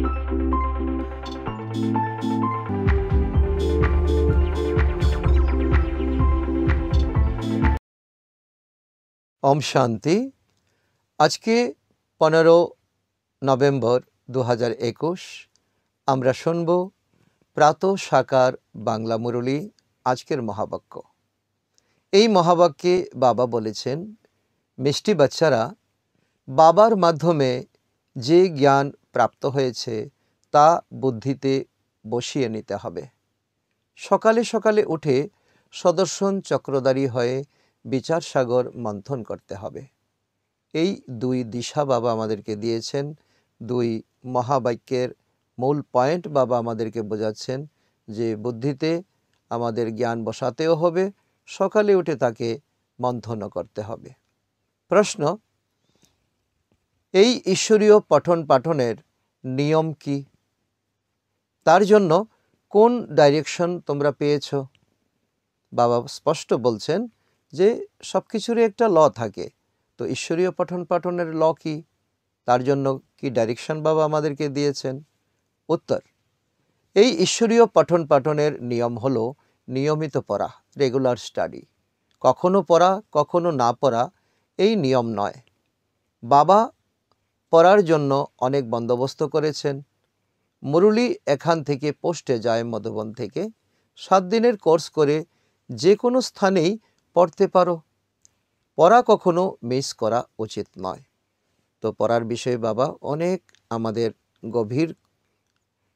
ओम शांति। आज के 15 नवेम्बर 2021 আমরা শুনব প্রাতঃ সাকার বাংলা মুরলী। আজকের মহাবাক্য, এই মহাবাক্যে বাবা বলেছেন, মিষ্টি বাচ্চারা, বাবার মাধ্যমে যে জ্ঞান প্রাপ্ত হয়েছে তা বুদ্ধিতে বসিয়ে নিতে হবে। সকালে সকালে উঠে সদর্শন চক্রধারী হয়ে বিচার সাগর মন্থন করতে হবে। এই দুই দিশা বাবা আমাদেরকে দিয়েছেন। দুই মহাবাক্যের মূল পয়েন্ট বাবা আমাদেরকে বোঝাচ্ছেন যে বুদ্ধিতে আমাদের জ্ঞান বসাতেও হবে, সকালে উঠে তাকে মন্থনও করতে হবে। প্রশ্ন, এই ঈশ্বরীয় পঠন পাঠনের নিয়ম কি? তার জন্য কোন ডাইরেকশন তোমরা পেয়েছ? বাবা স্পষ্ট বলছেন যে সব কিছুরই একটা ল থাকে। তো ঈশ্বরীয় পঠন পাঠনের ল কি? তার জন্য কি ডাইরেকশন বাবা আমাদেরকে দিয়েছেন? উত্তর, এই ঈশ্বরীয় পঠন পাঠনের নিয়ম হলো নিয়মিত পড়া, রেগুলার স্টাডি। কখনো পড়া কখনো না পড়া এই নিয়ম নয়। বাবা পড়ার জন্য অনেক বন্দোবস্ত করেছেন। মুরলী এখান থেকে পোস্টে যায় মধুবন থেকে। 7 দিনের কোর্স করে যে কোনো স্থানেই পড়তে পারো। পড়া কখনো মিস করা উচিত নয়। তো পড়ার বিষয়ে বাবা অনেক আমাদের গভীর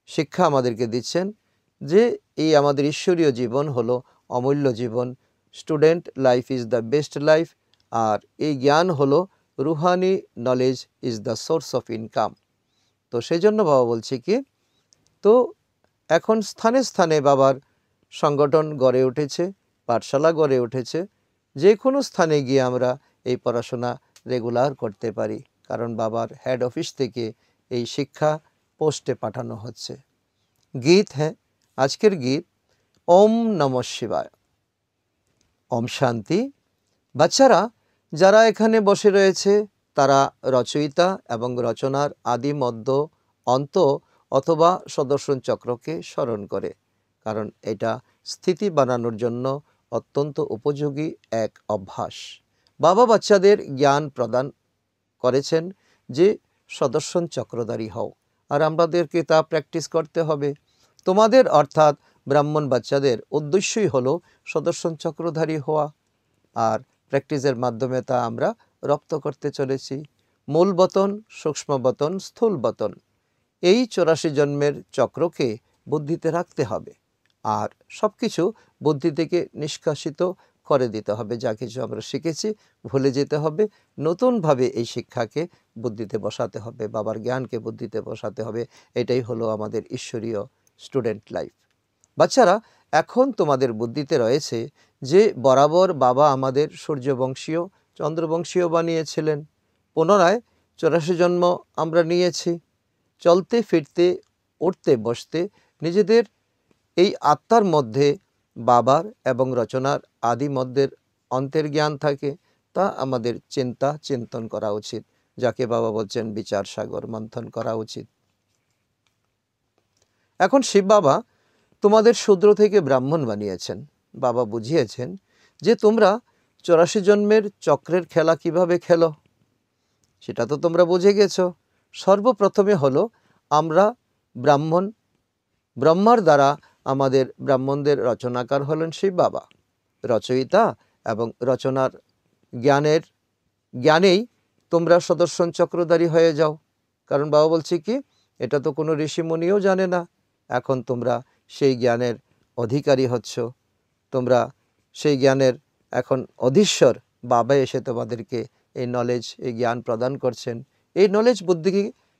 শিক্ষা আমাদেরকে দিচ্ছেন যে এই আমাদের ঈশ্বরীয় জীবন হলো অমূল্য জীবন। Student life is the best life. আর এই জ্ঞান হলো রুহানি knowledge is the source of income. তো সেই জন্য বাবা বলছি কি, তো এখন স্থানে স্থানে বাবার সংগঠন গড়ে উঠেছে, পাঠশালা গড়ে উঠেছে। যে কোনো স্থানে গিয়ে আমরা এই পড়াশোনা রেগুলার করতে পারি, কারণ বাবার হেড অফিস থেকে এই শিক্ষা পোস্টে পাঠানো হচ্ছে। গীত হ্যাঁ, আজকের গীত ওম নমঃ শিবায়। ওম শান্তি। বাচ্চারা যারা এখানে বসে রয়েছে তারা রচয়িতা এবং রচনার আদি মধ্য অন্ত অথবা সদর্শন চক্রকে স্মরণ করে, কারণ এটা স্থিতি বানানোর জন্য অত্যন্ত উপযোগী এক অভ্যাস। বাবা বাচ্চাদের জ্ঞান প্রদান করেছেন যে সদর্শন চক্রধারী হও, আর আমাদেরকে তা প্র্যাকটিস করতে হবে। তোমাদের অর্থাৎ ব্রাহ্মণ বাচ্চাদের উদ্দেশ্যই হলো সদর্শন চক্রধারী হওয়া, আর প্র্যাকটিসের মাধ্যমে তা আমরা রপ্ত করতে চলেছি। মূল বতন, সূক্ষ্ম বতন, স্থূল বতন, এই 84 জন্মের চক্রকে বুদ্ধিতে রাখতে হবে, আর সব কিছু বুদ্ধি থেকে নিষ্কাশিত করে দিতে হবে। যা কিছু আমরা শিখেছি ভুলে যেতে হবে, নতুনভাবে এই শিক্ষাকে বুদ্ধিতে বসাতে হবে, বাবার জ্ঞানকে বুদ্ধিতে বসাতে হবে। এটাই হলো আমাদের ঈশ্বরীয় স্টুডেন্ট লাইফ। বাচ্চারা, এখন তোমাদের বুদ্ধিতে রয়েছে যে বরাবর বাবা আমাদের সূর্যবংশীয় চন্দ্রবংশীয় বানিয়েছিলেন। পুনরায় 84 জন্ম আমরা নিয়েছি। চলতে ফিরতে উঠতে বসতে নিজেদের এই আত্মার মধ্যে বাবার এবং রচনার আদি মধ্যের অন্তের জ্ঞান থাকে। তা আমাদের চিন্তন করা উচিত, যাকে বাবা বলছেন বিচার সাগর মন্থন করা উচিত। এখন শিব বাবা তোমাদের শূদ্র থেকে ব্রাহ্মণ বানিয়েছেন। বাবা বুঝিয়েছেন যে তোমরা 84 জন্মের চক্রের খেলা কিভাবে খেলো, সেটা তো তোমরা বুঝে গেছো। সর্বপ্রথমে হলো আমরা ব্রাহ্মণ। ব্রহ্মার দ্বারা আমাদের ব্রাহ্মণদের রচনাকার হলেন শিব বাবা। রচয়িতা এবং রচনার জ্ঞানেই তোমরা সদর্শন চক্রধারী হয়ে যাও। কারণ বাবা বলছে কি, এটা তো কোনো ঋষিমুনিও জানে না। এখন তোমরা সেই জ্ঞানের অধিকারী হচ্ছ। তোমরা সেই জ্ঞানের এখন অধীশ্বর। বাবা এসে তোমাদেরকে এই নলেজ, এই জ্ঞান প্রদান করছেন। এই নলেজ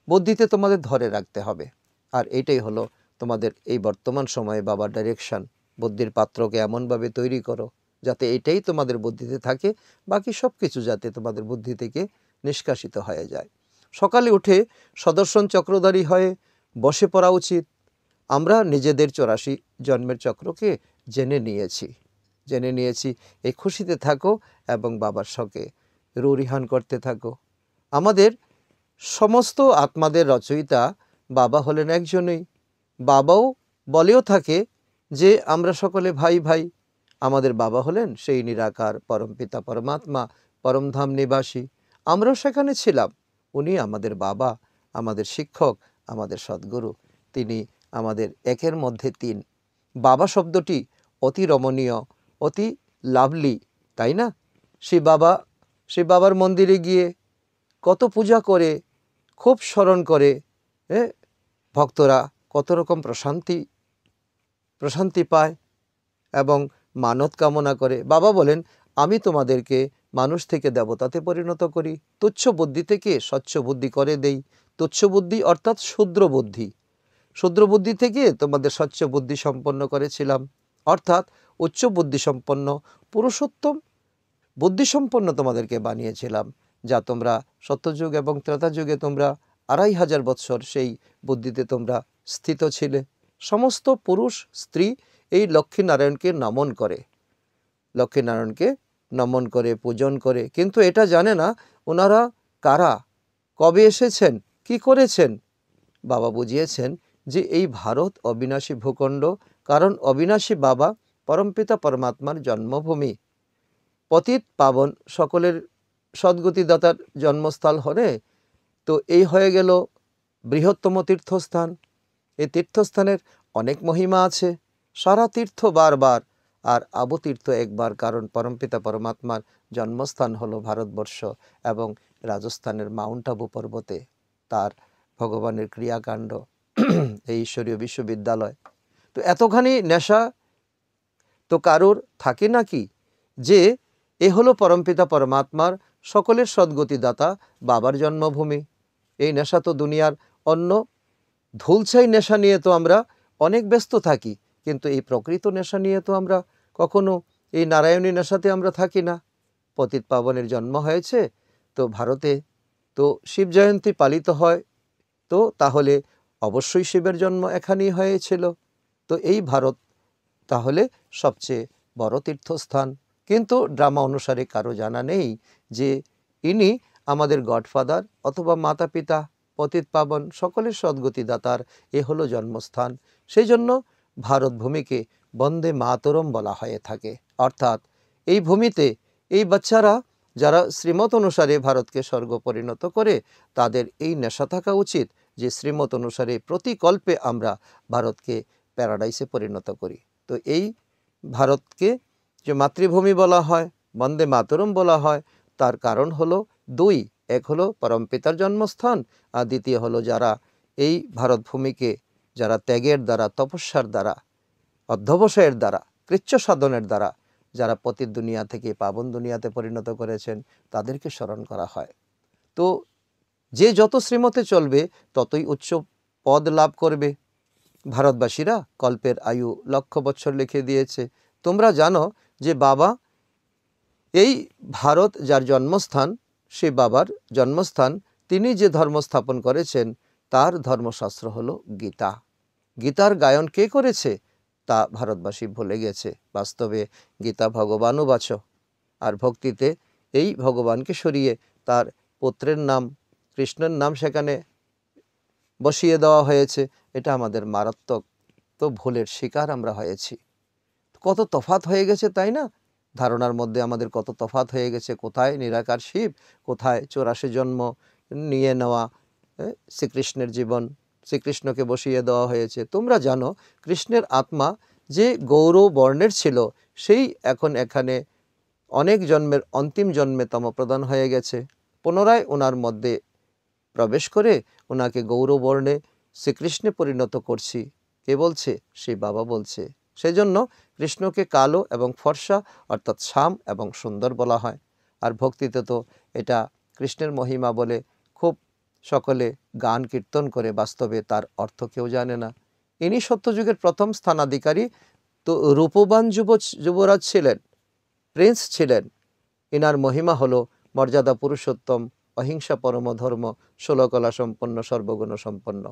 বুদ্ধিতে তোমাদের ধরে রাখতে হবে। আর এটাই হলো তোমাদের এই বর্তমান সময়ে বাবার ডাইরেকশন। বুদ্ধির পাত্রকে এমনভাবে তৈরি করো যাতে এটাই তোমাদের বুদ্ধিতে থাকে, বাকি সব কিছু যাতে তোমাদের বুদ্ধি থেকে নিষ্কাশিত হয়ে যায়। সকালে উঠে সদর্শন চক্রধারী হয়ে বসে পড়া উচিত। আমরা নিজেদের 84 জন্মের চক্রকে জেনে নিয়েছি। এই খুশিতে থাকো এবং বাবার সঙ্গে রুরিহান করতে থাকো। আমাদের সমস্ত আত্মাদের রচয়িতা বাবা হলেন একজনই। বাবাও বলেও থাকে যে আমরা সকলে ভাই ভাই। আমাদের বাবা হলেন সেই নিরাকার পরমপিতা পরমাত্মা, পরমধাম নিবাসী। আমরাও সেখানে ছিলাম। উনি আমাদের বাবা, আমাদের শিক্ষক, আমাদের সদ্গুরু। তিনি আমাদের একের মধ্যে তিন। বাবা শব্দটি অতি রমণীয়, অতি লাভলি, তাই না? সেই বাবার মন্দিরে গিয়ে কত পূজা করে, খুব স্মরণ করে, ভক্তরা কত রকম প্রশান্তি পায় এবং মানত কামনা করে। বাবা বলেন, আমি তোমাদেরকে মানুষ থেকে দেবতাতে পরিণত করি, তুচ্ছ বুদ্ধি থেকে স্বচ্ছ বুদ্ধি করে দেই। তুচ্ছ বুদ্ধি অর্থাৎ ক্ষুদ্র বুদ্ধি থেকে তোমাদের স্বচ্ছ বুদ্ধি সম্পন্ন করেছিলাম, অর্থাৎ উচ্চ বুদ্ধি সম্পন্ন, পুরুষোত্তম বুদ্ধিসম্পন্ন তোমাদেরকে বানিয়েছিলাম, যা তোমরা সত্যযুগ এবং ত্রেতা যুগে তোমরা 2500 বৎসর সেই বুদ্ধিতে তোমরা স্থিত ছিলে। সমস্ত পুরুষ স্ত্রী এই লক্ষ্মীনারায়ণকে নমন করে পূজন করে, কিন্তু এটা জানে না ওনারা কারা, কবে এসেছেন, কি করেছেন। বাবা বুঝিয়েছেন যে এই ভারত অবিনাশী ভূখণ্ড, কারণ অবিনাশী বাবা পরমপিতা পরমাত্মার জন্মভূমি, পতিত পাবন সকলের সদ্গতিদাতার জন্মস্থল হলে তো এই হয়ে গেল বৃহত্তম তীর্থস্থান। এই তীর্থস্থানের অনেক মহিমা আছে। সারা তীর্থ বারবার আর আবু তীর্থ একবার, কারণ পরমপিতা পরমাত্মার জন্মস্থান হলো ভারতবর্ষ এবং রাজস্থানের মাউন্ট আবু পর্বতে তার ভগবানের ক্রিয়াকাণ্ড, এই ঈশ্বরীয় বিশ্ববিদ্যালয়। তো এতখানি নেশা তো কারোর থাকে নাকি যে এ হলো পরমপিতা পরমাত্মার সকলের সদ্গতিদাতা বাবার জন্মভূমি। এই নেশা তো দুনিয়ার অন্য ধুলছাই নেশা নিয়ে তো আমরা অনেক ব্যস্ত থাকি, কিন্তু এই প্রকৃত নেশা নিয়ে তো আমরা কখনো, এই নারায়ণী নেশাতে আমরা থাকি না। পতিত পাবনের জন্ম হয়েছে তো ভারতে, তো শিব জয়ন্তী পালিত হয়, তো তাহলে অবশ্যই শিবের জন্ম এখানেই হয়েছিল। তো এই ভারত তাহলে সবচেয়ে বড় তীর্থস্থান। কিন্তু ড্রামা অনুসারে কারো জানা নেই যে ইনি আমাদের গডফাদার অথবা মাতা পিতা, পতিত পাবন সকলের সদ্গতিদাতার এ হলো জন্মস্থান। সেই জন্য ভারত ভূমিকে বন্দে মাতরম বলা হয়ে থাকে, অর্থাৎ এই ভূমিতে এই বাচ্চারা যারা শ্রীমত অনুসারে ভারতকে স্বর্গ পরিণত করে, তাদের এই নেশা থাকা উচিত যে শ্রীমত অনুসারে প্রতিকল্পে আমরা ভারতকে প্যারাডাইসে পরিণত করি। তো এই ভারতকে যে মাতৃভূমি বলা হয়, বন্দে মাতরম বলা হয়, তার কারণ হলো দুই। এক হলো পরমপিতার জন্মস্থান, আর দ্বিতীয় হলো যারা এই ভারত ভূমিকে যারা ত্যাগের দ্বারা, তপস্যার দ্বারা, অধ্যবসায়ের দ্বারা, কৃচ্ছ সাধনের দ্বারা যারা পতিত দুনিয়া থেকে পাবন দুনিয়াতে পরিণত করেছেন, তাদেরকে স্মরণ করা হয়। তো যে যত শ্রীমতে চলবে ততই উচ্চ পদ লাভ করবে। ভারতবাসীরা কল্পের আয়ু 1,00,000 বছর লিখে দিয়েছে। তোমরা জানো যে বাবা, এই ভারত যার জন্মস্থান, সেই বাবার জন্মস্থান, তিনি যে ধর্ম স্থাপন করেছেন তার ধর্মশাস্ত্র হলো গীতা। গীতার গায়ন কে করেছে তা ভারতবাসী ভুলে গেছে। বাস্তবে গীতা ভগবানুবাচ, আর ভক্তিতে এই ভগবানকে সরিয়ে তার পুত্রের নাম, কৃষ্ণের নাম সেখানে বসিয়ে দেওয়া হয়েছে। এটা আমাদের মারাত্মক তো ভুলের শিকার আমরা হয়েছি। কত তফাৎ হয়ে গেছে, তাই না? ধারণার মধ্যে আমাদের কত তফাৎ হয়ে গেছে। কোথায় নিরাকার শিব, কোথায় 84 জন্ম নিয়ে নেওয়া শ্রীকৃষ্ণের জীবন, শ্রীকৃষ্ণকে বসিয়ে দেওয়া হয়েছে। তোমরা জানো কৃষ্ণের আত্মা যে গৌর বর্ণের ছিল, সেই এখন এখানে অনেক জন্মের অন্তিম জন্মে তমপ্রধান হয়ে গেছে। পুনরায় ওনার মধ্যে প্রবেশ করে ওনাকে গৌরবর্ণে শ্রীকৃষ্ণে পরিণত করছি। কে বলছে? সেই বাবা বলছে। সেজন্য কৃষ্ণকে কালো এবং ফর্সা অর্থাৎ শ্যাম এবং সুন্দর বলা হয়। আর ভক্তিতে তো এটা কৃষ্ণের মহিমা বলে খুব সকলে গান কীর্তন করে, বাস্তবে তার অর্থ কেউ জানে না। ইনি সত্যযুগের প্রথম স্থানাধিকারী। তো রূপবান যুবরাজ ছিলেন, প্রিন্স ছিলেন। ইনার মহিমা হলো মর্যাদা পুরুষোত্তম, অহিংসা পরম ধর্ম, 16 কলা সম্পন্ন, সর্বগুণ সম্পন্ন।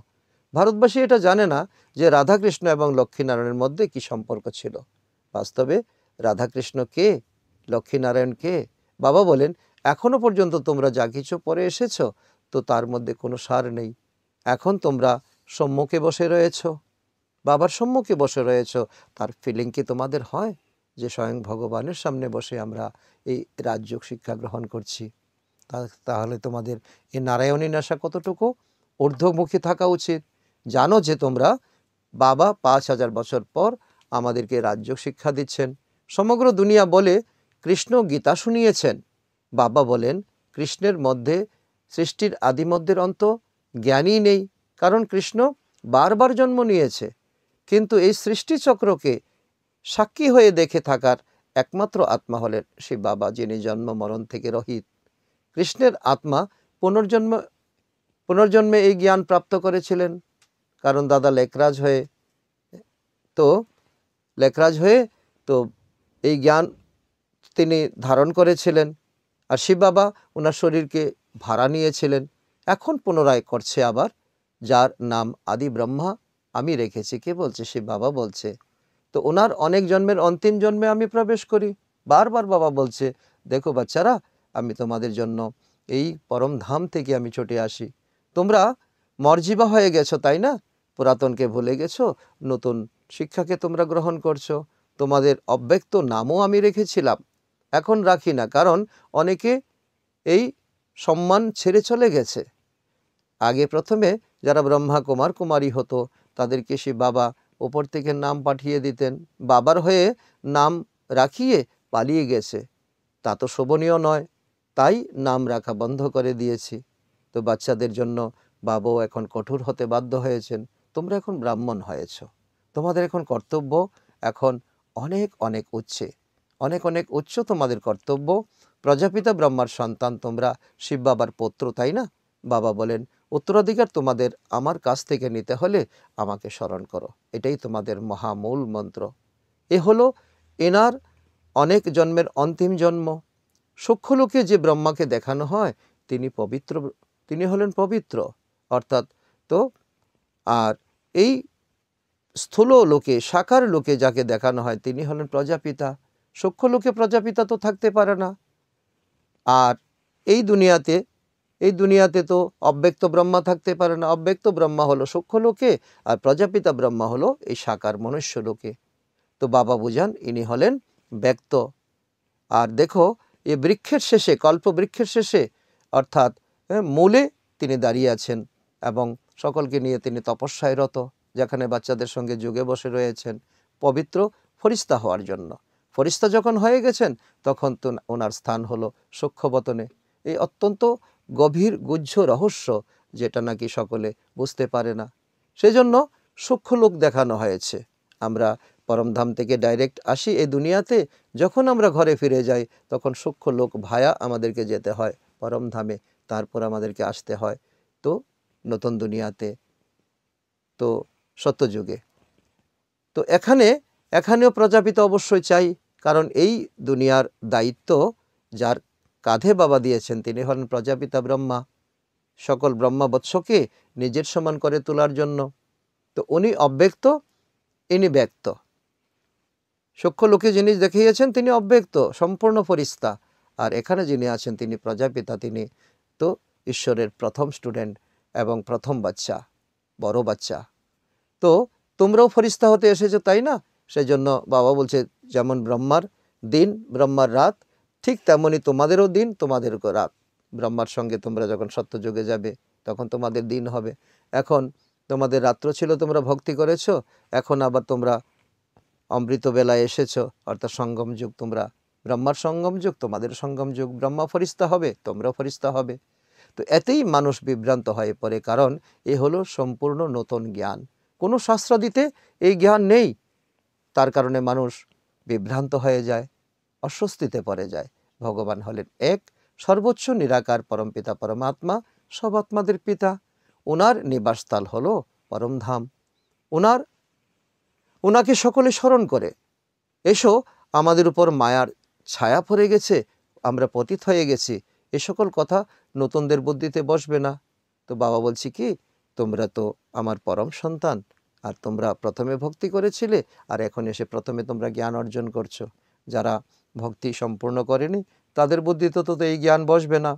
ভারতবাসী এটা জানে না যে রাধাকৃষ্ণ এবং লক্ষ্মীনারায়ণের মধ্যে কি সম্পর্ক ছিল। বাস্তবে রাধাকৃষ্ণ কে, লক্ষ্মীনারায়ণ কে? বাবা বলেন, এখনো পর্যন্ত তোমরা যা কিছু পরে এসেছ, তো তার মধ্যে কোনো সার নেই। এখন তোমরা সম্মুখে বসে রয়েছ, বাবার সম্মুখে বসে রয়েছ, তার ফিলিং কি তোমাদের হয় যে স্বয়ং ভগবানের সামনে বসে আমরা এই রাজযোগ শিক্ষা গ্রহণ করছি? তাহলে তোমাদের এই নারায়ণী নেশা কতটুকু ঊর্ধ্বমুখী থাকা উচিত। জানো যে তোমরা বাবা 5000 বছর পর আমাদেরকে রাজযোগ শিক্ষা দিচ্ছেন। সমগ্র দুনিয়া বলে কৃষ্ণ গীতা শুনিয়েছেন, বাবা বলেন কৃষ্ণের মধ্যে সৃষ্টির আদিমধ্যের অন্ত জ্ঞানই নেই, কারণ কৃষ্ণ বারবার জন্ম নিয়েছে। কিন্তু এই সৃষ্টিচক্রকে সাক্ষী হয়ে দেখে থাকার একমাত্র আত্মা হলেন সেই বাবা, যিনি জন্ম মরণ থেকে রহিত। কৃষ্ণের আত্মা পুনর্জন্মে এই জ্ঞান প্রাপ্ত করেছিলেন, কারণ দাদা লেকরাজ হয়ে তো এই জ্ঞান তিনি ধারণ করেছিলেন, আর শিব বাবা ওনার শরীরকে ভাড়া নিয়েছিলেন। এখন পুনরায় করছে আবার, যার নাম আদি ব্রহ্মা আমি রেখেছি। কে বলছে? শিব বাবা বলছে। তো ওনার অনেক জন্মের অন্তিম জন্মে আমি প্রবেশ করি। বারবার বাবা বলছে, দেখো বাচ্চারা, আমি তোমাদের জন্য এই পরম ধাম থেকে আমি ছুটে আসি। তোমরা মর্জিবা হয়ে গেছো, তাই না? পুরাতনকে ভুলে গেছো, নতুন শিক্ষাকে তোমরা গ্রহণ করছো। তোমাদের অব্যক্ত নামও আমি রেখেছিলাম, এখন রাখি না, কারণ অনেকে এই সম্মান ছেড়ে চলে গেছে। আগে প্রথমে যারা ব্রহ্মা কুমার কুমারী হতো তাদেরকে সে বাবা ওপর থেকে নাম পাঠিয়ে দিতেন, বাবার হয়ে নাম রাখিয়ে পালিয়ে গেছে। তা তো শোভনীয় নয়, তাই নাম রাখা বন্ধ করে দিয়েছি। তো বাচ্চাদের জন্য বাবাও এখন কঠোর হতে বাধ্য হয়েছেন। তোমরা এখন ব্রাহ্মণ হয়েছ, তোমাদের এখন কর্তব্য এখন অনেক অনেক উচ্চ তোমাদের কর্তব্য। প্রজাপিতা ব্রহ্মার সন্তান তোমরা, শিব বাবার পুত্র, তাই না? বাবা বলেন উত্তরাধিকার তোমাদের আমার কাছ থেকে নিতে হলে আমাকে স্মরণ করো, এটাই তোমাদের মহামূল মন্ত্র। এ হলো এনার অনেক জন্মের অন্তিম জন্ম। সূক্ষ্মলোকে যে ব্রহ্মাকে দেখানো হয় তিনি হলেন পবিত্র, অর্থাৎ তো আর এই স্থূল লোকে সাকার লোকে যাকে দেখানো হয় তিনি হলেন প্রজাপিতা। সূক্ষ্মলোকে প্রজাপিতা তো থাকতে পারে না। আর এই দুনিয়াতে তো অব্যক্ত ব্রহ্মা থাকতে পারে না। অব্যক্ত ব্রহ্মা হলো সূক্ষ্মলোকে, আর প্রজাপিতা ব্রহ্মা হলো এই সাকার মনুষ্য লোকে। তো বাবা বুঝান ইনি হলেন ব্যক্ত। আর দেখো এই বৃক্ষের শেষে, কল্পবৃক্ষের শেষে অর্থাৎ মূলে তিনি দাঁড়িয়ে আছেন এবং সকলকে নিয়ে তিনি তপস্যায় রত, যেখানে বাচ্চাদের সঙ্গে যুগে বসে রয়েছেন পবিত্র ফরিস্তা হওয়ার জন্য। ফরিস্তা যখন হয়ে গেছেন তখন তো ওনার স্থান হলো সূক্ষ্মবতনে। এই অত্যন্ত গভীর গুহ্য রহস্য, যেটা নাকি সকলে বুঝতে পারে না, সেজন্য সূক্ষ্মলোক দেখানো হয়েছে। আমরা পরমধাম থেকে ডাইরেক্ট আসি এই দুনিয়াতে, যখন আমরা ঘরে ফিরে যাই তখন সূক্ষ্মলোক ভায়া আমাদেরকে যেতে হয় পরমধামে, তারপর আমাদেরকে আসতে হয় তো নতুন দুনিয়াতে, তো সত্যযুগে। তো এখানেও প্রজাপিতা অবশ্যই চাই, কারণ এই দুনিয়ার দায়িত্ব যার কাঁধে বাবা দিয়েছেন তিনি হলেন প্রজাপিতা ব্রহ্মা, সকল ব্রহ্মা বৎসকে নিজের সমান করে তোলার জন্য। তো উনি অব্যক্ত, ইনি ব্যক্ত। সূক্ষ্মলোকে যিনি দেখিয়েছেন তিনি অব্যক্ত সম্পূর্ণ ফরিস্তা, আর এখানে যিনি আছেন তিনি প্রজাপিতা, তিনি তো ঈশ্বরের প্রথম স্টুডেন্ট এবং প্রথম বাচ্চা, বড় বাচ্চা। তো তোমরাও ফরিস্তা হতে এসেছো, তাই না? সেই জন্য বাবা বলছে যেমন ব্রহ্মার দিন ব্রহ্মার রাত, ঠিক তেমনি তোমাদেরও দিন তোমাদেরও রাত। ব্রহ্মার সঙ্গে তোমরা যখন সত্যযুগে যাবে তখন তোমাদের দিন হবে। এখন তোমাদের রাত্র ছিল, তোমরা ভক্তি করেছো, এখন আবার তোমরা অমৃত বেলায় এসেছো, অর্থাৎ সঙ্গম যুগ। তোমরা ব্রহ্মার সঙ্গম যুগ, তোমাদের সঙ্গম যুগ। ব্রহ্মা ফরিস্তা হবে, তোমরাও ফরিস্তা হবে। তো এতেই মানুষ বিভ্রান্ত হয়ে পড়ে, কারণ এ হলো সম্পূর্ণ নতুন জ্ঞান। কোনো শাস্ত্রাদিতে এই জ্ঞান নেই, তার কারণে মানুষ বিভ্রান্ত হয়ে যায়, অস্বস্তিতে পড়ে যায়। ভগবান হলেন এক, সর্বোচ্চ নিরাকার পরমপিতা পরমাত্মা, সব আত্মাদের পিতা। ওনার নিবাসস্থল হলো পরমধাম। ওনাকে সকলে স্মরণ করে, এসো আমাদের উপর মায়ার ছায়া পড়ে গেছে, আমরা পতিত হয়ে গেছি, এ সকল কথা নতুনদের বুদ্ধিতে বসবে না। তো বাবা বলছি কি, তোমরা তো আমার পরম সন্তান, আর তোমরা প্রথমে ভক্তি করেছিলে, আর এখন এসে প্রথমে তোমরা জ্ঞান অর্জন করছো। যারা ভক্তি সম্পূর্ণ করেনি তাদের বুদ্ধিতে তো এই জ্ঞান বসবে না।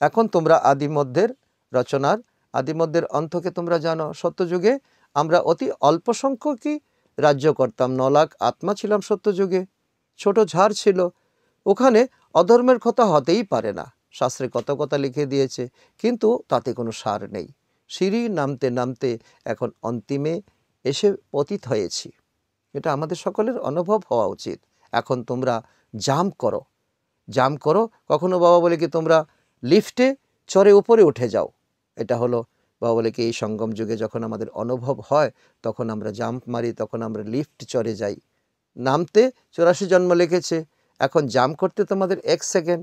এখন তোমরা আদি মধ্যের রচনার আদিমধ্যের অন্তকে তোমরা জানো, সত্যযুগে আমরা অতি অল্প সংখ্যকই রাজ্য করতাম। 9 লাখ আত্মা ছিলাম সত্যযুগে, ছোট ঝাড় ছিল। ওখানে অধর্মের কথা হতেই পারে না, শাস্ত্রে কত কথা লিখে দিয়েছে, কিন্তু তাতে কোনো সার নেই। সিঁড়ি নামতে নামতে এখন অন্তিমে এসে পতিত হয়েছি, এটা আমাদের সকলের অনুভব হওয়া উচিত। এখন তোমরা জাম্প করো, জাম্প করো। কখনো বাবা বলে কি তোমরা লিফটে চড়ে উপরে উঠে যাও, এটা হলো বাবা বলে কি এই সঙ্গম যুগে যখন আমাদের অনুভব হয় তখন আমরা জাম্প মারি, তখন আমরা লিফট চড়ে যাই। নামতে 84 জন্ম লিখেছে, এখন জাম্প করতে তোমাদের 1 সেকেন্ড,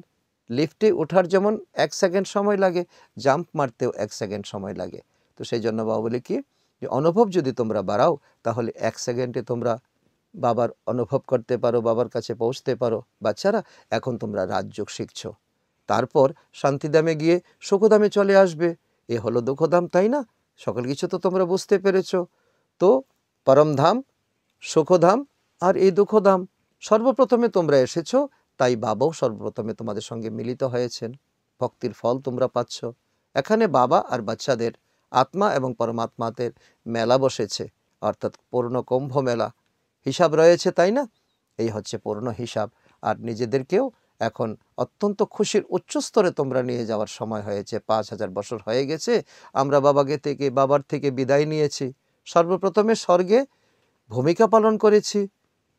লিফটে ওঠার যেমন 1 সেকেন্ড সময় লাগে, জাম্প মারতেও 1 সেকেন্ড সময় লাগে। তো সেই জন্য বাবা বলে কি যে অনুভব যদি তোমরা বাড়াও তাহলে 1 সেকেন্ডে তোমরা বাবার অনুভব করতে পারো, বাবার কাছে পৌঁছতে পারো। বাচ্চারা, এখন তোমরা রাজযোগ শিখছো, তারপর শান্তিধামে গিয়ে সুখধামে চলে আসবে। এ হলো দুঃখধাম, তাই না? সকল কিছু তো তোমরা বুঝতে পেরেছ। তো পরমধাম, সুখধাম আর এই দুঃখধাম সর্বপ্রথমে তোমরা এসেছো, তাই বাবাও সর্বপ্রথমে তোমাদের সঙ্গে মিলিত হয়েছেন। ভক্তির ফল তোমরা পাচ্ছ। এখানে বাবা আর বাচ্চাদের আত্মা এবং পরমাত্মাদের মেলা বসেছে, অর্থাৎ পূর্ণ কুম্ভ মেলা হিসাব রয়েছে, তাই না? এই হচ্ছে পূর্ণ হিসাব। আর নিজেদেরকেও এখন অত্যন্ত খুশির উচ্চ স্তরে তোমরা নিয়ে যাওয়ার সময় হয়েছে। 5000 বছর হয়ে গেছে আমরা বাবার থেকে বিদায় নিয়েছি। সর্বপ্রথমে স্বর্গে ভূমিকা পালন করেছি,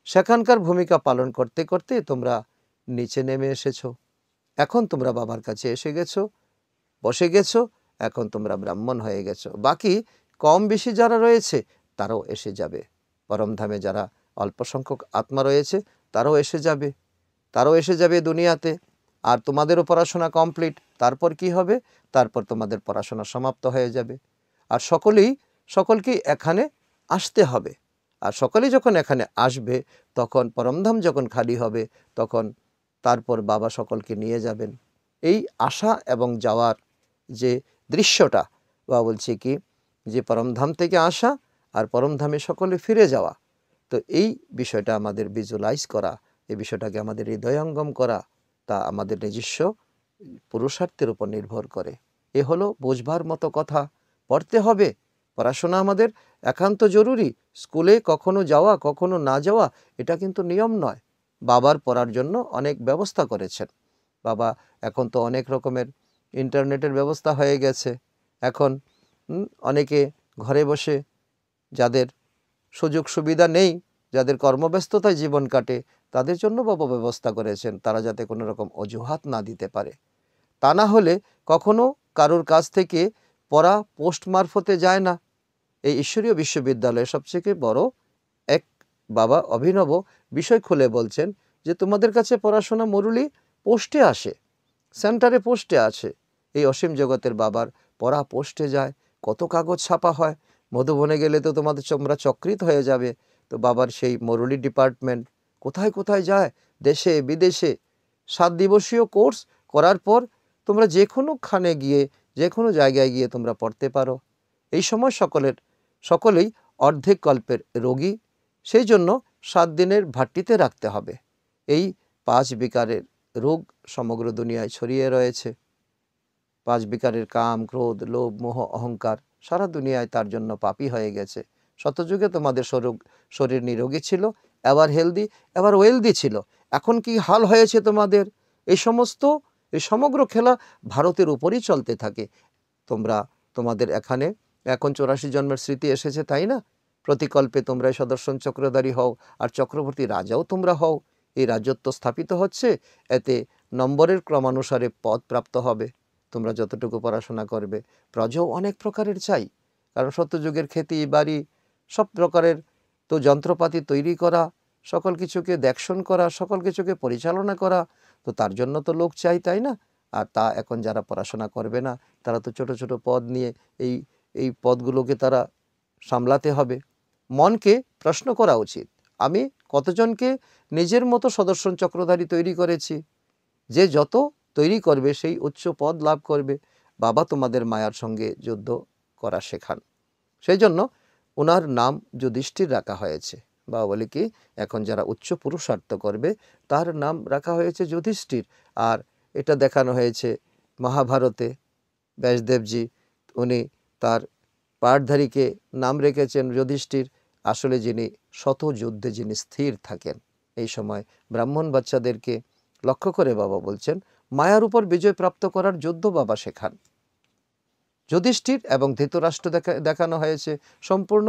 সেখানকার ভূমিকা পালন করতে করতে তোমরা নিচে নেমে এসেছো। এখন তোমরা বাবার কাছে এসে গেছো, বসে গেছো, এখন তোমরা ব্রাহ্মণ হয়ে গেছো। বাকি কম বেশি যারা রয়েছে তারাও এসে যাবে। পরমধামে যারা অল্প সংখ্যক আত্মা রয়েছে তারাও এসে যাবে দুনিয়াতে। আর তোমাদেরও পড়াশোনা কমপ্লিট। তারপর কি হবে? তারপর তোমাদের পড়াশোনা সমাপ্ত হয়ে যাবে। আর সকলকেই এখানে আসতে হবে। আর সকলেই যখন এখানে আসবে তখন পরমধাম যখন খালি হবে তখন তারপর বাবা সকলকে নিয়ে যাবেন। এই আসা এবং যাওয়ার যে দৃশ্যটা, বাবা বলছে কি যে পরমধাম থেকে আসা আর পরমধামে সকলে ফিরে যাওয়া। তো এই বিষয়টা আমাদের ভিজুয়ালাইজ করা, এই বিষয়টাকে আমাদের হৃদয়ঙ্গম করা, তা আমাদের নিজস্ব পুরুষার্থের উপর নির্ভর করে। এ হলো বুঝবার মতো কথা। পড়তে হবে, পড়াশোনা আমাদের একান্ত জরুরি। স্কুলে কখনো যাওয়া কখনো না যাওয়া এটা কিন্তু নিয়ম নয়। বাবার পড়ার জন্য অনেক ব্যবস্থা করেছেন বাবা। এখন তো অনেক রকমের ইন্টারনেটের ব্যবস্থা হয়ে গেছে। এখন অনেকে ঘরে বসে, যাদের সুযোগ সুবিধা নেই, যাদের কর্মব্যস্ততায় জীবন কাটে, তাদের জন্য বাবা ব্যবস্থা করেছেন, তারা যাতে কোনো রকম অজুহাত না দিতে পারে। তা না হলে কখনো কারোর কাছ থেকে পড়া পোস্ট মারফতে যায় না। এই ঈশ্বরীয় বিশ্ববিদ্যালয়ের সবথেকে বড় এক বাবা অভিনব বিষয় খুলে বলছেন যে তোমাদের কাছে পড়াশোনা মরুলি পোস্টে আসে, সেন্টারে পোস্টে আসে। এই অসীম জগতের বাবার পড়া পোস্টে যায়, কত কাগজ ছাপা হয়। মধুবনে গেলে তো তোমরা চক্রিত হয়ে যাবে। তো বাবার সেই মরুলি ডিপার্টমেন্ট কোথায় কোথায় যায়, দেশে বিদেশে। 7 দিবসীয় কোর্স করার পর তোমরা যে কোনোখানে গিয়ে, যে কোনো জায়গায় গিয়ে তোমরা পড়তে পারো। এই সময় সকলেই অর্ধেক কল্পের রোগী, সেই জন্য 7 দিনের ভাট্টিতে রাখতে হবে। এই 5 বিকারের রোগ সমগ্র দুনিয়ায় ছড়িয়ে রয়েছে। 5 বিকারের কাম, ক্রোধ, লোভ, মোহ, অহংকার সারা দুনিয়ায় তার জন্য পাপী হয়ে গেছে। শতযুগে তোমাদের শরীর নিরোগী ছিল, এবার হেলদি, এবার ওয়েলদি ছিল। এখন কি হাল হয়েছে তোমাদের? এই সমগ্র খেলা ভারতের উপরই চলতে থাকে। তোমাদের এখানে এখন 84 জন্মের স্মৃতি এসেছে, তাই না? প্রতিকল্পে তোমরা সুদর্শন চক্রধারী হও, আর চক্রবর্তী রাজাও তোমরা হও। এই রাজত্ব স্থাপিত হচ্ছে, এতে নম্বরের ক্রমানুসারে পদ প্রাপ্ত হবে। তোমরা যতটুকু পড়াশোনা করবে। প্রজাও অনেক প্রকারের চাই, কারণ সত্যযুগের খেতি বাড়ি সব প্রকারের তো যন্ত্রপাতি তৈরি করা, সকল কিছুকে দেখশন করা, সকল কিছুকে পরিচালনা করা, তো তার জন্য তো লোক চাই, তাই না? আর তা এখন যারা পড়াশোনা করবে না তারা তো ছোট ছোট পদ নিয়ে এই পদগুলোকে তারা সামলাতে হবে। মনকে প্রশ্ন করা উচিত, আমি কতজনকে নিজের মতো সুদর্শন চক্রধারী তৈরি করেছি? যে যত তৈরি করবে সেই উচ্চ পদ লাভ করবে। বাবা তোমাদের মায়ার সঙ্গে যুদ্ধ করা শেখান, সেই জন্য ওনার নাম যুধিষ্ঠির রাখা হয়েছে। বাবা বলে কি এখন যারা উচ্চ পুরুষার্থ করবে তার নাম রাখা হয়েছে যুধিষ্ঠির। আর এটা দেখানো হয়েছে মহাভারতে। ব্যাসদেবজি উনি তার পাঠধারীকে নাম রেখেছেন যুধিষ্ঠির, আসলে যিনি শত যুদ্ধে যিনি স্থির থাকেন। এই সময় ব্রাহ্মণ বাচ্চাদেরকে লক্ষ্য করে বাবা বলছেন, মায়ার উপর বিজয় প্রাপ্ত করার যুদ্ধ বাবা শেখান। যুধিষ্ঠির এবং ধৃতরাষ্ট্র দেখানো হয়েছে সম্পূর্ণ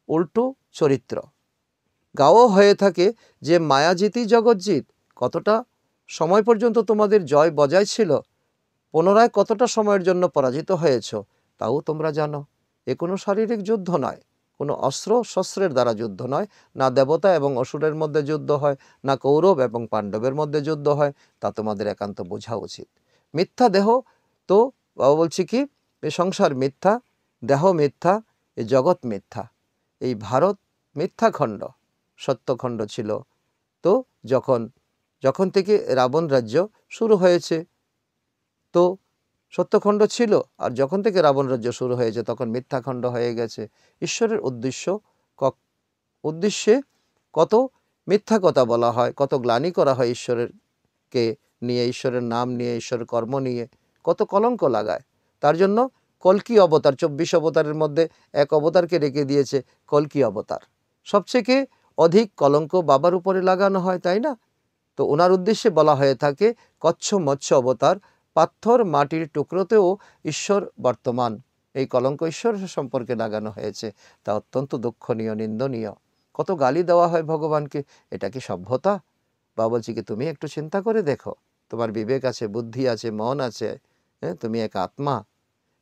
উল্টো চরিত্র। গাও হয়ে থাকে যে মায়াজিতই জগৎজিৎ, কতটা সময় পর্যন্ত তোমাদের জয় বজায় ছিল, পুনরায় কতটা সময়ের জন্য পরাজিত হয়েছ তাও তোমরা জানো। এ কোনো শারীরিক যুদ্ধ নয়, কোনো অস্ত্র শস্ত্রের দ্বারা যুদ্ধ নয়, না দেবতা এবং অসুরের মধ্যে যুদ্ধ হয়, না কৌরব এবং পাণ্ডবের মধ্যে যুদ্ধ হয়, তা তোমাদের একান্ত বোঝা উচিত। মিথ্যা দেহ, তো বাবা বলছি কি, এ সংসার মিথ্যা, দেহ মিথ্যা, এ জগৎ মিথ্যা, এই ভারত মিথ্যাখণ্ড, সত্যখণ্ড ছিল। তো যখন থেকে রাবণ রাজ্য শুরু হয়েছে, তো সত্যখণ্ড ছিল, আর যখন থেকে রাবণ রাজ্য শুরু হয়েছে তখন মিথ্যাখণ্ড হয়ে গেছে। ঈশ্বরের উদ্দেশ্যে কত মিথ্যা কথা বলা হয়, কত গ্লানি করা হয় ঈশ্বরকে নিয়ে, ঈশ্বরের নাম নিয়ে, ঈশ্বরের কর্ম নিয়ে, কত কলঙ্ক লাগায়। তার জন্য কল্কি অবতার, 24 অবতারের মধ্যে এক অবতারকে রেখে দিয়েছে কল্কি অবতার। সবথেকে অধিক কলঙ্ক বাবার উপরে লাগানো হয়, তাই না? তো ওনার উদ্দেশ্যে বলা হয়ে থাকে কচ্ছ মৎস্য অবতার, পাথর মাটির টুকরোতেও ঈশ্বর বর্তমান। এই কলঙ্ক ঈশ্বরের সম্পর্কে লাগানো হয়েছে, তা অত্যন্ত দুঃখনীয়, নিন্দনীয়। কত গালি দেওয়া হয় ভগবানকে, এটা কি সভ্যতা? বাবা বলছি কি, তুমি একটু চিন্তা করে দেখো, তোমার বিবেক আছে, বুদ্ধি আছে, মন আছে, তুমি এক আত্মা।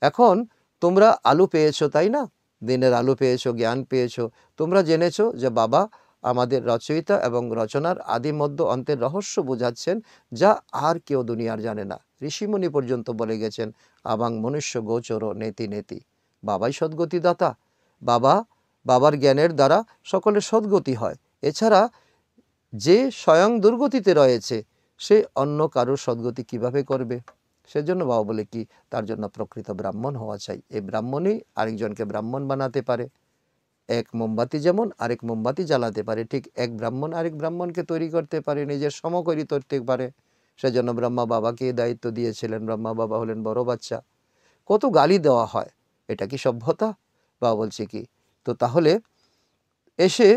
এখন তোমরা আলো পেয়েছো, তাই না? দিনের আলো পেয়েছো, জ্ঞান পেয়েছো, তোমরা জেনেছো যে বাবা আমাদের রচয়িতা এবং রচনার আদি মধ্য অন্তের রহস্য বোঝাচ্ছেন, যা আর কেউ দুনিয়ার জানে না। ঋষিমুনি পর্যন্ত বলে গেছেন, আবাং মনুষ্য গোচর নেতি নেতি। বাবাই সদ্গতি দাতা। বাবার জ্ঞানের দ্বারা সকলের সদ্গতি হয়। এছাড়া যে স্বয়ং দুর্গতিতে রয়েছে, সে অন্য কারোর সদ্গতি কিভাবে করবে? সেজন্য বাবা বলে কি, তার জন্য প্রকৃত ব্রাহ্মণ হওয়া চাই। এই ব্রাহ্মণই আরেকজনকে ব্রাহ্মণ বানাতে পারে। এক মোমবাতি যেমন আরেক মোমবাতি জ্বালাতে পারে, ঠিক এক ব্রাহ্মণ আরেক ব্রাহ্মণকে তৈরি করতে পারে, নিজের সমকরি করতে পারে। সেজন্য ব্রহ্মা বাবাকে দায়িত্ব দিয়েছিলেন। ব্রহ্মা বাবা হলেন বড় বাচ্চা। কত গালি দেওয়া হয়, এটা কি সভ্যতা? বাবা বলছে কি, তো তাহলে এসে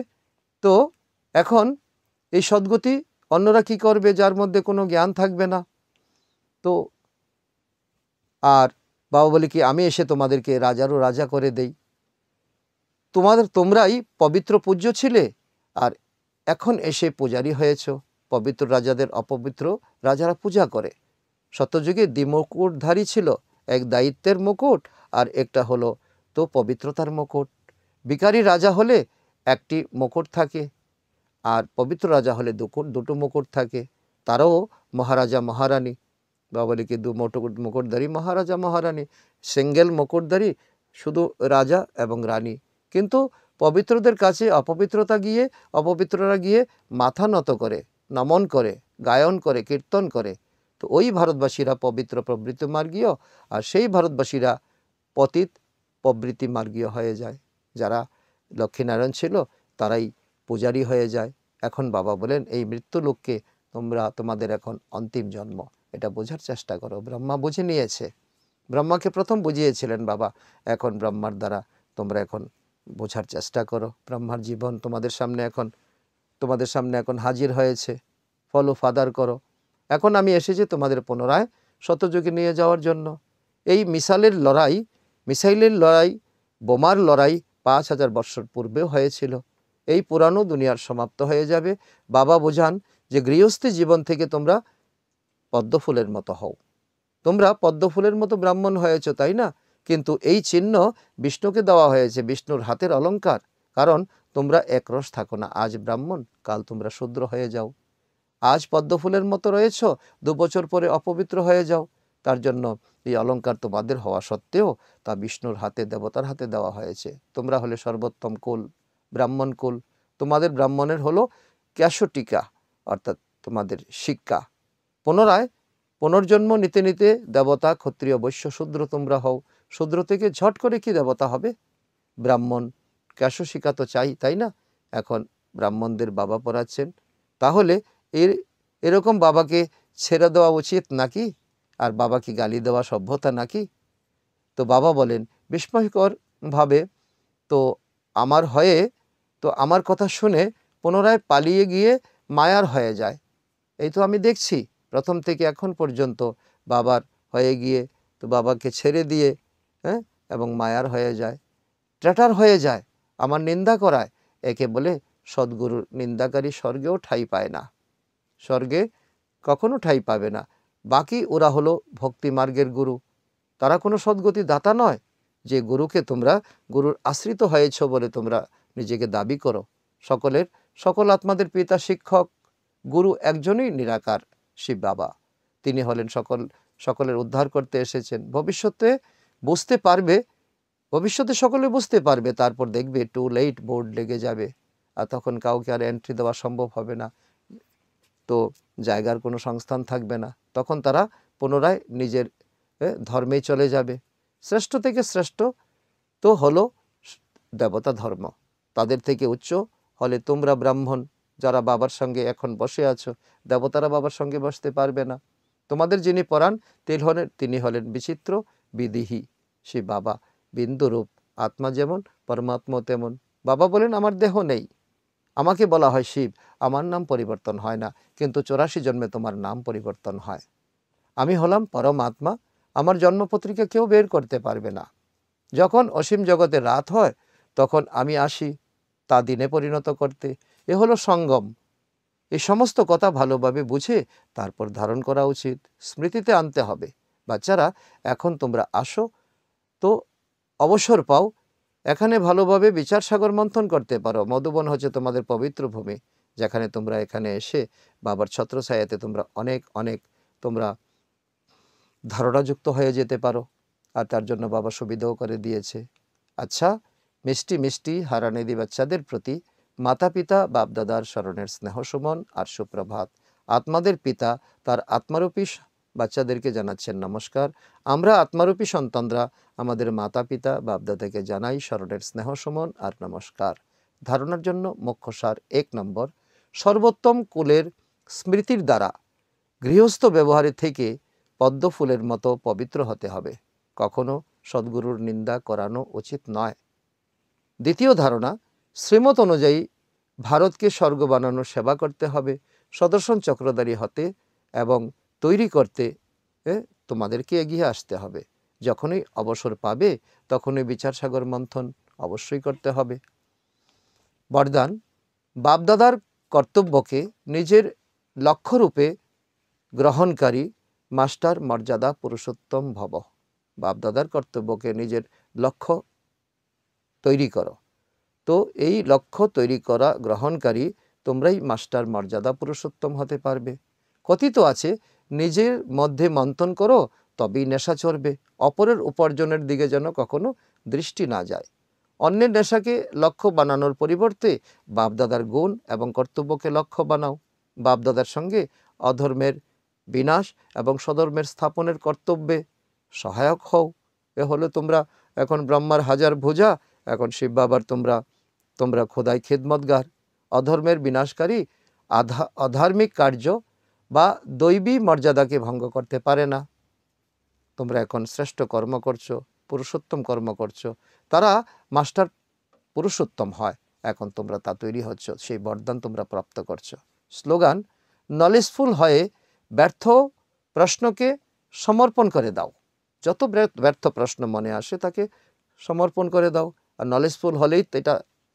তো এখন এই সদ্গতি অন্যরা কি করবে, যার মধ্যে কোনো জ্ঞান থাকবে না? তো আর বাবা বলে কি, আমি এসে তোমাদেরকে রাজারও রাজা করে দেই। তোমরাই পবিত্র পূজ্য ছিলে, আর এখন এসে পূজারী হয়েছ। পবিত্র রাজাদের অপবিত্র রাজারা পূজা করে। সত্যযুগে দ্বিমুকুটধারী ছিল, এক দায়িত্বের মুকুট আর একটা হলো তো পবিত্রতার মুকুট। ভিখারি রাজা হলে একটি মুকুট থাকে, আর পবিত্র রাজা হলে দুটো মুকুট থাকে। তারাও মহারাজা মহারানী। বাবা বলে কি, মুকুটধারী মহারাজা মহারানী, সিঙ্গেল মুকুটধারী শুধু রাজা এবং রানী। কিন্তু পবিত্রদের কাছে অপবিত্ররা গিয়ে মাথা নত করে, নমন করে, গায়ন করে, কীর্তন করে। তো ওই ভারতবাসীরা পবিত্র প্রবৃত্তি মার্গীয়, আর সেই ভারতবাসীরা পতিত প্রবৃত্তি মার্গীয় হয়ে যায়। যারা লক্ষ্মীনারায়ণ ছিল তারাই পূজারী হয়ে যায়। এখন বাবা বলেন, এই মৃত্যু লোককে তোমাদের এখন অন্তিম জন্ম, এটা বোঝার চেষ্টা করো। ব্রহ্মা বুঝে নিয়েছে, ব্রহ্মাকে প্রথম বুঝিয়েছিলেন বাবা। এখন ব্রহ্মার দ্বারা তোমরা এখন বোঝার চেষ্টা করো। ব্রহ্মার জীবন তোমাদের সামনে এখন হাজির হয়েছে। ফলো ফাদার করো। এখন আমি এসেছি তোমাদের পুনরায় শতযুগে নিয়ে যাওয়ার জন্য। এই মিসাইলের লড়াই, বোমার লড়াই 5000 বৎসর পূর্বেও হয়েছিল। এই পুরানো দুনিয়ার সমাপ্ত হয়ে যাবে। বাবা বোঝান যে গৃহস্থী জীবন থেকে তোমরা পদ্মফুলের মতো হও। তোমরা পদ্মফুলের মতো ব্রাহ্মণ হয়েছ, তাই না? কিন্তু এই চিহ্ন বিষ্ণুকে দেওয়া হয়েছে, বিষ্ণুর হাতের অলঙ্কার। কারণ তোমরা একরস থাকো না। আজ ব্রাহ্মণ, কাল তোমরা শূদ্র হয়ে যাও। আজ পদ্মফুলের মতো রয়েছ, 2 বছর পরে অপবিত্র হয়ে যাও। তার জন্য এই অলঙ্কার তোমাদের হওয়া সত্ত্বেও তা বিষ্ণুর হাতে, দেবতার হাতে দেওয়া হয়েছে। তোমরা হলে সর্বোত্তম কুল, ব্রাহ্মণ কুল। তোমাদের ব্রাহ্মণের হলো ক্যাশটিকা, অর্থাৎ তোমাদের শিক্ষা। পুনর্জন্ম নিতে নিতে দেবতা, ক্ষত্রিয়, বৈশ্য, শূদ্র তোমরা হও। শূদ্র থেকে ঝট করে কি দেবতা হবে? ব্রাহ্মণ ক্যাশশিকা তো চাই, তাই না? এখন ব্রাহ্মণদের বাবা পড়াচ্ছেন। তাহলে এরকম বাবাকে ছেড়ে দেওয়া উচিত নাকি? আর বাবাকে গালি দেওয়া সভ্যতা নাকি? তো বাবা বলেন, বিস্ময়করভাবে তো আমার হয়ে তো আমার কথা শুনে পুনরায় পালিয়ে গিয়ে মায়ার হয়ে যায়। এই তো আমি দেখছি প্রথম থেকে এখন পর্যন্ত বাবার হয়ে গিয়ে তো বাবাকে ছেড়ে দিয়ে এবং মায়ার হয়ে যায়, ট্রেটার হয়ে যায়, আমার নিন্দা করায়। একে বলে সদ্গুরুর নিন্দাকারী স্বর্গেও ঠাঁই পায় না, স্বর্গে কখনো ঠাঁই পাবে না। বাকি ওরা হলো ভক্তি মার্গের গুরু, তারা কোনো সদ্গতি দাতা নয় যে গুরুকে তোমরা গুরুর আশ্রিত হয়েছ বলে তোমরা নিজেকে দাবি করো। সকল আত্মাদের পিতা শিক্ষক গুরু একজনই নিরাকার শিব বাবা। তিনি হলেন সকলের উদ্ধার করতে এসেছেন। ভবিষ্যতে সকলে বুঝতে পারবে, তারপর দেখবে টু লেট, বোর্ড লেগে যাবে, আর তখন কাউকে আর এন্ট্রি দেওয়া সম্ভব হবে না, তো জায়গার কোনো সংস্থান থাকবে না। তখন তারা পুনরায় নিজের ধর্মেই চলে যাবে। শ্রেষ্ঠ থেকে শ্রেষ্ঠ তো হলো দেবতা ধর্ম, তাদের থেকে উচ্চ হলে তোমরা ব্রাহ্মণ যারা বাবার সঙ্গে এখন বসে আছো। দেবতারা বাবার সঙ্গে বসতে পারবে না। তোমাদের যিনি পড়ান তিনি হলেন বিচিত্র বিদিহী শিব বাবা, বিন্দুরূপ, আত্মা যেমন পরমাত্মা তেমন। বাবা বলেন আমার দেহ নেই, আমাকে বলা হয় শিব, আমার নাম পরিবর্তন হয় না, কিন্তু 84 জন্মে তোমার নাম পরিবর্তন হয়। আমি হলাম পরমাত্মা, আমার জন্মপত্রিকা কেউ বের করতে পারবে না। যখন অসীম জগতে রাত হয় তখন আমি আসি তা দিনে পরিণত করতে। এ হলো সঙ্গম। এই সমস্ত কথা ভালোভাবে বুঝে তারপর ধারণ করা উচিত, স্মৃতিতে আনতে হবে। বাচ্চারা, এখন তোমরা আসো তো অবসর পাও, এখানে ভালোভাবে বিচার সাগর মন্থন করতে পারো। মধুবন হচ্ছে তোমাদের পবিত্র ভূমি, যেখানে তোমরা এখানে এসে বাবার ছত্রছায়াতে তোমরা অনেক তোমরা ধারণাযুক্ত হয়ে যেতে পারো, আর তার জন্য বাবা সুবিধাও করে দিয়েছে। আচ্ছা, মিষ্টি হারানিদি বাচ্চাদের প্রতি মাতা পিতা বাপদাদার স্মরণের স্নেহ সুমন আর সুপ্রভাত। আত্মাদের পিতা তার আত্মারূপী বাচ্চাদেরকে জানাচ্ছেন নমস্কার। আমরা আত্মারূপী সন্তানরা আমাদের মাতা পিতা বাপদাদাকে জানাই স্মরণের স্নেহ সুমন আর নমস্কার। ধারণার জন্য মুখ্য সার 1 নম্বর, সর্বোত্তম কুলের স্মৃতির দ্বারা গৃহস্থ ব্যবহারের থেকে পদ্ম ফুলের মতো পবিত্র হতে হবে। কখনো সদ্গুরুর নিন্দা করানো উচিত নয়। দ্বিতীয় ধারণা, শ্রীমত অনুযায়ী ভারতকে স্বর্গ বানানোর সেবা করতে হবে। সুদর্শন চক্রধারী হতে এবং তৈরি করতে তোমাদেরকে এগিয়ে আসতে হবে। যখনই অবসর পাবে তখনই বিচার সাগর মন্থন অবশ্যই করতে হবে। বরদান, বাপদাদার কর্তব্যকে নিজের লক্ষ্যরূপে গ্রহণকারী মাস্টার মর্যাদা পুরুষোত্তম ভব। বাপদাদার কর্তব্যকে নিজের লক্ষ্য তৈরি করো। তো এই লক্ষ্য তৈরি করা গ্রহণকারী তোমরাই মাস্টার মর্যাদা পুরুষোত্তম হতে পারবে। কথিত আছে, নিজের মধ্যে মন্থন করো তবেই নেশা চড়বে। অপরের উপার্জনের দিকে যেন কখনো দৃষ্টি না যায়। অন্যের নেশাকে লক্ষ্য বানানোর পরিবর্তে বাপদাদার গুণ এবং কর্তব্যকে লক্ষ্য বানাও। বাপদাদার সঙ্গে অধর্মের বিনাশ এবং সধর্মের স্থাপনের কর্তব্যে সহায়ক হও। এ হলো তোমরা এখন ব্রহ্মার হাজার ভুজা, এখন শিব বাবার তোমরা খোদাই খেদমতগার। অধর্মের বিনাশকারী অধার্মিক কার্য বা দৈবী মর্যাদাকে ভঙ্গ করতে পারে না। তোমরা এখন শ্রেষ্ঠ কর্ম করছো, পুরুষোত্তম কর্ম করছো, তারা মাস্টার পুরুষোত্তম হয়। এখন তোমরা তা তৈরি হচ্ছ, সেই বরদান তোমরা প্রাপ্ত করছো। স্লোগান, নলেজফুল হয়ে ব্যর্থ প্রশ্নকে সমর্পণ করে দাও। যত ব্যর্থ প্রশ্ন মনে আসে তাকে সমর্পণ করে দাও। আর নলেজফুল হলেই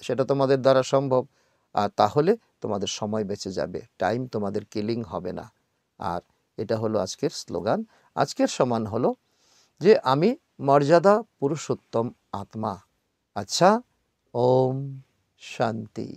সেটা তোমাদের দ্বারা সম্ভব। আর তাহলে তোমাদের সময় বেঁচে যাবে, টাইম তোমাদের কিলিং হবে না। আর এটা হলো আজকের স্লোগান। আজকের সমান হলো যে আমি মর্যাদা পুরুষোত্তম আত্মা। আচ্ছা, ওম শান্তি।